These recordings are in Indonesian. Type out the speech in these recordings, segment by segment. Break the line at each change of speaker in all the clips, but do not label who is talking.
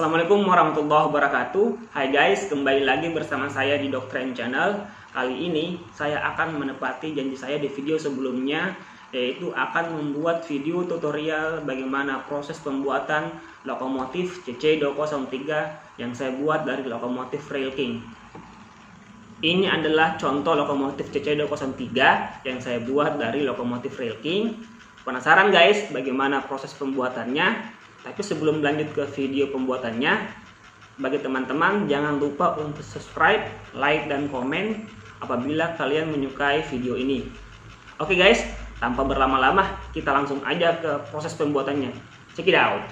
Assalamualaikum warahmatullahi wabarakatuh. Hai guys, kembali lagi bersama saya di Doktrin Channel. Kali ini saya akan menepati janji saya di video sebelumnya, yaitu akan membuat video tutorial bagaimana proses pembuatan lokomotif CC203 yang saya buat dari lokomotif Rail King. Ini adalah contoh lokomotif CC203 yang saya buat dari lokomotif Rail King. Penasaran guys bagaimana proses pembuatannya? Tapi sebelum lanjut ke video pembuatannya, bagi teman-teman jangan lupa untuk subscribe, like, dan komen apabila kalian menyukai video ini. Oke guys, tanpa berlama-lama kita langsung aja ke proses pembuatannya. Check it out.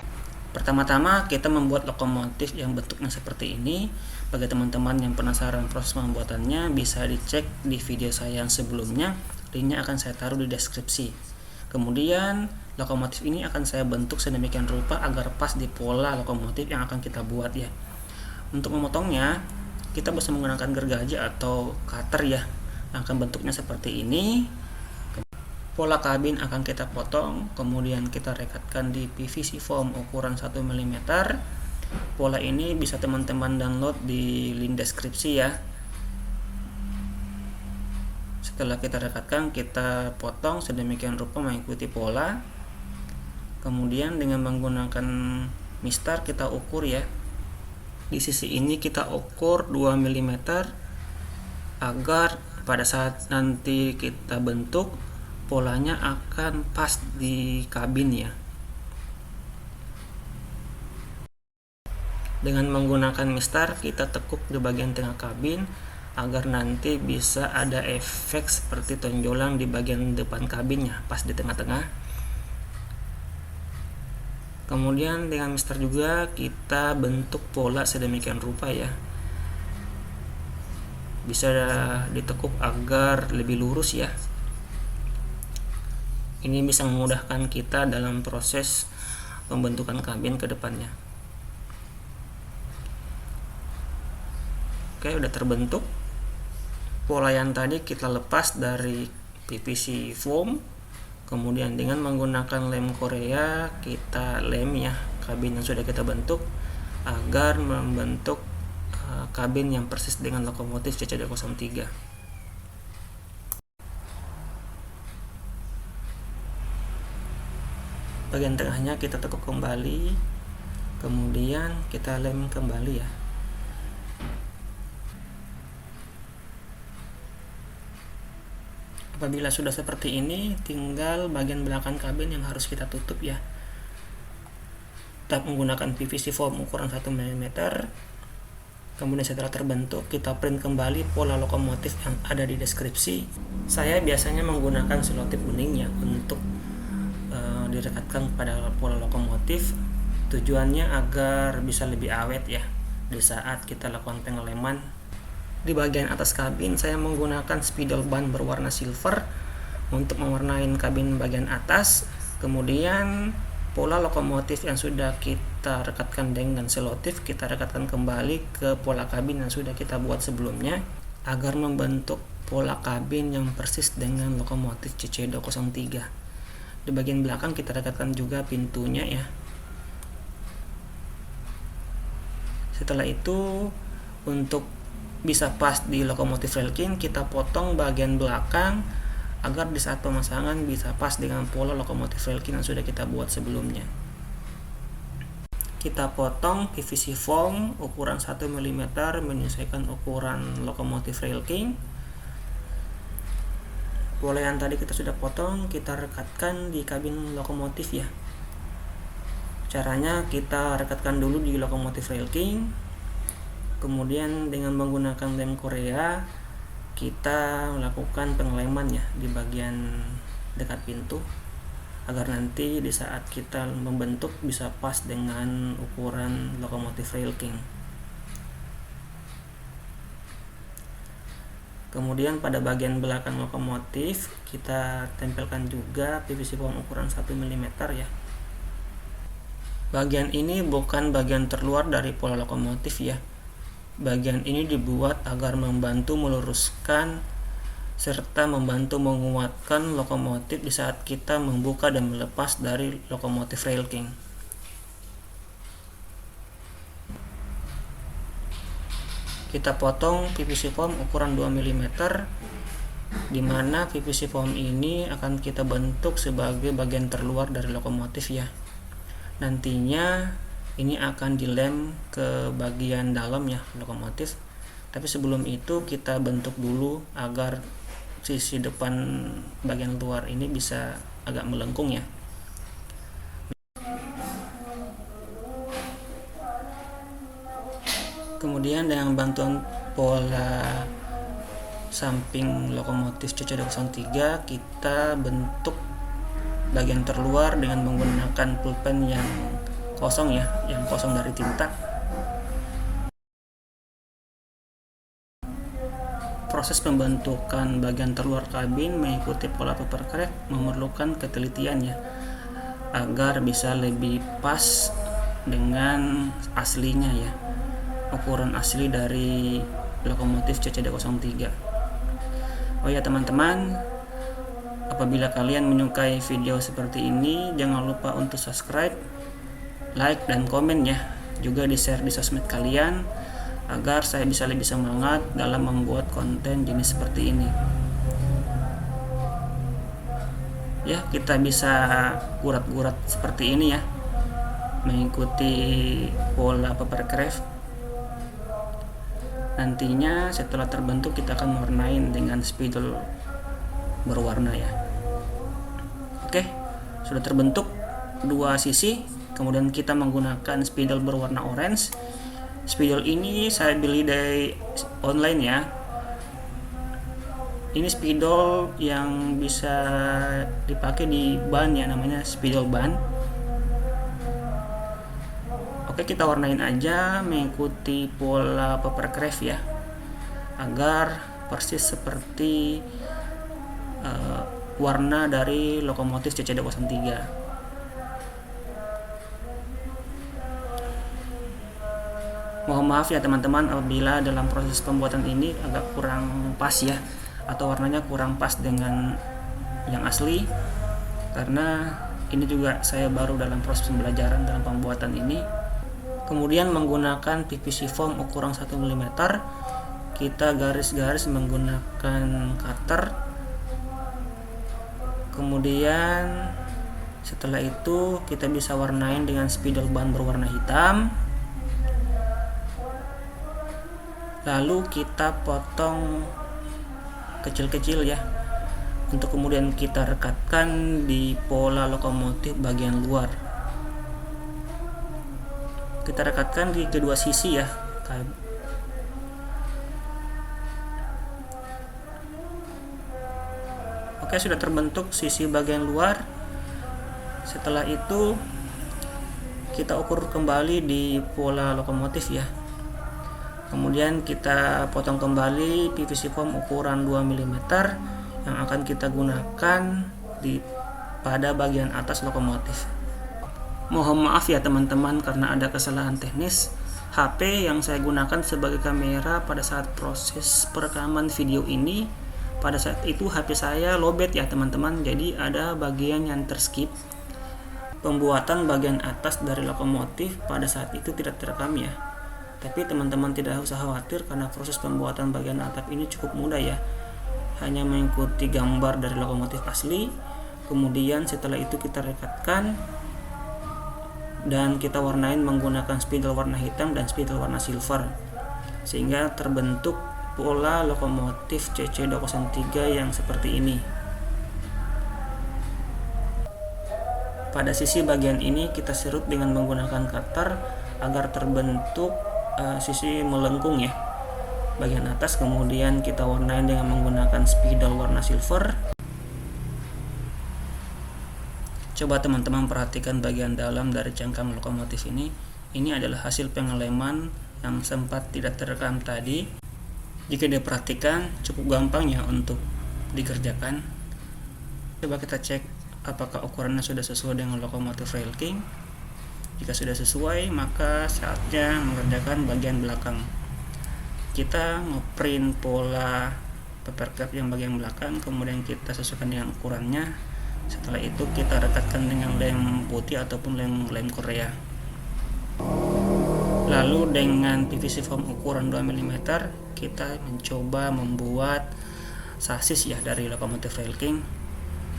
Pertama-tama kita membuat lokomotif yang bentuknya seperti ini. Bagi teman-teman yang penasaran proses pembuatannya, bisa dicek di video saya yang sebelumnya. Linknya akan saya taruh di deskripsi. Kemudian lokomotif ini akan saya bentuk sedemikian rupa agar pas di pola lokomotif yang akan kita buat ya. Untuk memotongnya kita bisa menggunakan gergaji atau cutter ya, yang akan bentuknya seperti ini. Pola kabin akan kita potong, kemudian kita rekatkan di PVC foam ukuran 1 mm. Pola ini bisa teman-teman download di link deskripsi ya. Setelah kita rekatkan, kita potong sedemikian rupa mengikuti pola. Kemudian dengan menggunakan mistar kita ukur ya. Di sisi ini kita ukur 2 mm agar pada saat nanti kita bentuk polanya akan pas di kabin ya. Dengan menggunakan mistar kita tekuk di bagian tengah kabin agar nanti bisa ada efek seperti tonjolan di bagian depan kabinnya pas di tengah-tengah. Kemudian dengan mistar juga kita bentuk pola sedemikian rupa ya, bisa ditekuk agar lebih lurus ya. Ini bisa memudahkan kita dalam proses pembentukan kabin ke depannya. Oke, udah terbentuk. Pola yang tadi kita lepas dari PVC foam, kemudian dengan menggunakan lem Korea kita lem ya kabin yang sudah kita bentuk agar membentuk kabin yang persis dengan lokomotif CC203. Bagian tengahnya kita tekuk kembali, kemudian kita lem kembali ya. Apabila sudah seperti ini, tinggal bagian belakang kabin yang harus kita tutup ya. Kita menggunakan PVC foam ukuran 1 mm. Kemudian setelah terbentuk, kita print kembali pola lokomotif yang ada di deskripsi. Saya biasanya menggunakan selotip kuning ya untuk direkatkan pada pola lokomotif. Tujuannya agar bisa lebih awet ya di saat kita lakukan pengeleman. Di bagian atas kabin saya menggunakan spidol ban berwarna silver untuk mewarnai kabin bagian atas. Kemudian pola lokomotif yang sudah kita rekatkan dengan selotip kita rekatkan kembali ke pola kabin yang sudah kita buat sebelumnya agar membentuk pola kabin yang persis dengan lokomotif CC203. Di bagian belakang kita rekatkan juga pintunya ya. Setelah itu, untuk bisa pas di lokomotif Rail King, kita potong bagian belakang agar di saat pemasangan bisa pas dengan pola lokomotif Rail King yang sudah kita buat sebelumnya. Kita potong PVC foam ukuran 1 mm menyesuaikan ukuran lokomotif Rail King. Pola yang tadi kita sudah potong kita rekatkan di kabin lokomotif ya. Caranya kita rekatkan dulu di lokomotif Rail King. Kemudian dengan menggunakan lem Korea kita melakukan pengeleman ya di bagian dekat pintu agar nanti di saat kita membentuk bisa pas dengan ukuran lokomotif Rail King. Kemudian pada bagian belakang lokomotif kita tempelkan juga PVC foam ukuran 1 mm ya. Bagian ini bukan bagian terluar dari pola lokomotif ya. Bagian ini dibuat agar membantu meluruskan serta membantu menguatkan lokomotif di saat kita membuka dan melepas dari lokomotif Rail King.
kita potong PVC foam ukuran 2 mm, di mana PVC foam ini akan kita bentuk sebagai bagian terluar dari lokomotif ya. Nantinya ini akan dilem ke bagian dalam ya lokomotif. Tapi sebelum itu kita bentuk dulu agar sisi depan bagian luar ini bisa agak melengkung ya. Kemudian dengan bantuan pola samping lokomotif CC203 kita bentuk bagian terluar dengan menggunakan pulpen yang kosong ya, yang kosong dari tinta. Proses pembentukan bagian terluar kabin mengikuti pola paper craft memerlukan ketelitian ya, agar bisa lebih pas dengan aslinya ya, ukuran asli dari lokomotif CC203. Oh ya teman-teman, apabila kalian menyukai video seperti ini, jangan lupa untuk subscribe, like, dan komen ya. Juga di-share di sosmed kalian agar saya bisa lebih semangat dalam membuat konten jenis seperti ini. Ya, kita bisa gurat-gurat seperti ini ya, mengikuti pola paper craft. Nantinya setelah terbentuk kita akan mewarnain dengan spidol berwarna ya. Oke, sudah terbentuk dua sisi. Kemudian kita menggunakan spidol berwarna orange. Spidol ini saya beli dari online ya. Ini spidol yang bisa dipakai di ban ya, namanya spidol ban. Oke, kita warnain aja mengikuti pola paper craft ya, agar persis seperti warna dari lokomotif CC203. Mohon maaf ya teman-teman apabila dalam proses pembuatan ini agak kurang pas ya, atau warnanya kurang pas dengan yang asli, karena ini juga saya baru dalam proses pembelajaran dalam pembuatan ini. Kemudian menggunakan PVC foam ukuran 1 mm, kita garis-garis menggunakan cutter. Kemudian setelah itu kita bisa warnain dengan spidol ban berwarna hitam. Lalu kita potong kecil-kecil ya, untuk kemudian kita rekatkan di pola lokomotif bagian luar. Kita rekatkan di kedua sisi ya. Oke, sudah terbentuk sisi bagian luar. Setelah itu kita ukur kembali di pola lokomotif ya. Kemudian kita potong kembali PVC foam ukuran 2 mm yang akan kita gunakan pada bagian atas lokomotif. Mohon maaf ya teman-teman karena ada kesalahan teknis. HP yang saya gunakan sebagai kamera pada saat proses perekaman video ini, pada saat itu HP saya lowbat ya teman-teman, jadi ada bagian yang terskip. Pembuatan bagian atas dari lokomotif pada saat itu tidak terekam ya. Tapi teman-teman tidak usah khawatir karena proses pembuatan bagian atap ini cukup mudah ya. Hanya mengikuti gambar dari lokomotif asli. Kemudian setelah itu kita rekatkan dan kita warnain menggunakan spidol warna hitam dan spidol warna silver, sehingga terbentuk pola lokomotif CC203 yang seperti ini. Pada sisi bagian ini kita serut dengan menggunakan cutter agar terbentuk sisi melengkung ya bagian atas. Kemudian kita warnain dengan menggunakan spidol warna silver. Coba teman-teman perhatikan bagian dalam dari cangkang lokomotif ini. Ini adalah hasil pengeleman yang sempat tidak terekam tadi. Jika diperhatikan cukup gampang ya untuk dikerjakan. Coba kita cek apakah ukurannya sudah sesuai dengan lokomotif Rail King. Jika sudah sesuai, maka saatnya mengerjakan bagian belakang. Kita ngeprint pola paper craft yang bagian belakang, kemudian kita sesuaikan dengan ukurannya. Setelah itu kita rekatkan dengan lem putih ataupun lem Korea. Lalu dengan PVC foam ukuran 2 mm kita mencoba membuat sasis ya dari lokomotif Rail King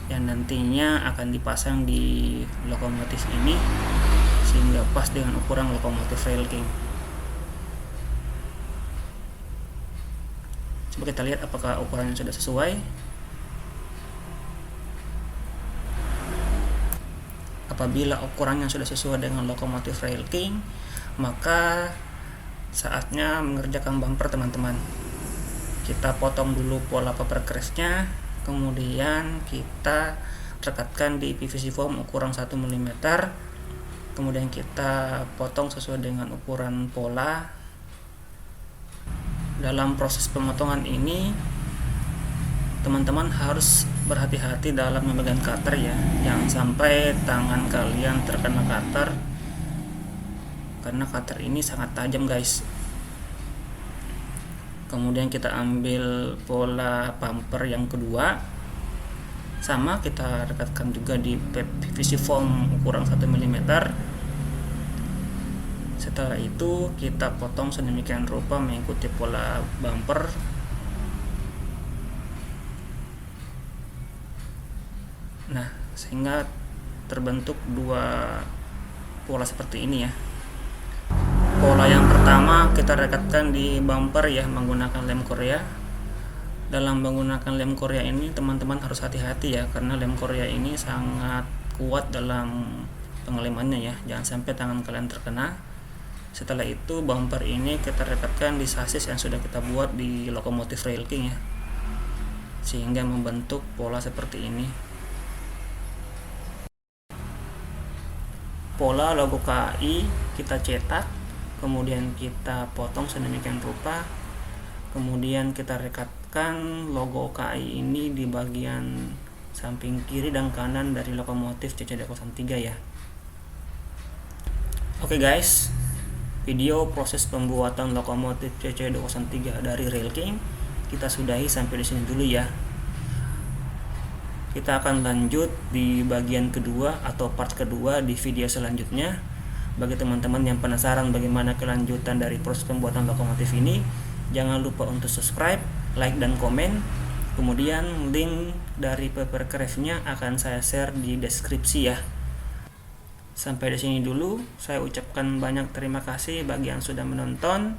yang nantinya akan dipasang di lokomotif ini sehingga pas dengan ukuran lokomotif Rail King. Coba kita lihat apakah ukurannya sudah sesuai. Apabila ukurannya sudah sesuai dengan lokomotif Rail King, maka saatnya mengerjakan bumper, teman-teman. Kita potong dulu pola paper crash-nya, kemudian kita rekatkan di PVC foam ukuran 1 mm, kemudian kita potong sesuai dengan ukuran pola. Dalam proses pemotongan ini teman-teman harus berhati-hati dalam memegang cutter ya, jangan sampai tangan kalian terkena cutter karena cutter ini sangat tajam guys. Kemudian kita ambil pola bumper yang kedua, sama kita rekatkan juga di PVC foam ukuran 1 mm. Setelah itu kita potong sedemikian rupa mengikuti pola bumper. Nah, sehingga terbentuk dua pola seperti ini ya. Pola yang pertama kita rekatkan di bumper ya menggunakan lem Korea. Dalam menggunakan lem Korea ini teman-teman harus hati-hati ya, karena lem Korea ini sangat kuat dalam pengelemannya ya, jangan sampai tangan kalian terkena. Setelah itu bumper ini kita rekatkan di sasis yang sudah kita buat di lokomotif Rail King ya, sehingga membentuk pola seperti ini. Pola logo KAI kita cetak, kemudian kita potong sedemikian rupa, kemudian kita rekatkan logo KAI ini di bagian samping kiri dan kanan dari lokomotif CC203 ya. Oke guys, video proses pembuatan lokomotif CC203 dari Rail King kita sudahi sampai di sini dulu ya. Kita akan lanjut di bagian kedua atau part kedua di video selanjutnya. Bagi teman-teman yang penasaran bagaimana kelanjutan dari proses pembuatan lokomotif ini, jangan lupa untuk subscribe, like, dan komen. Kemudian link dari paper craft-nya akan saya share di deskripsi ya. Sampai di sini dulu, saya ucapkan banyak terima kasih bagi yang sudah menonton.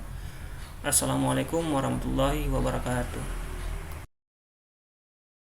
Assalamualaikum warahmatullahi wabarakatuh.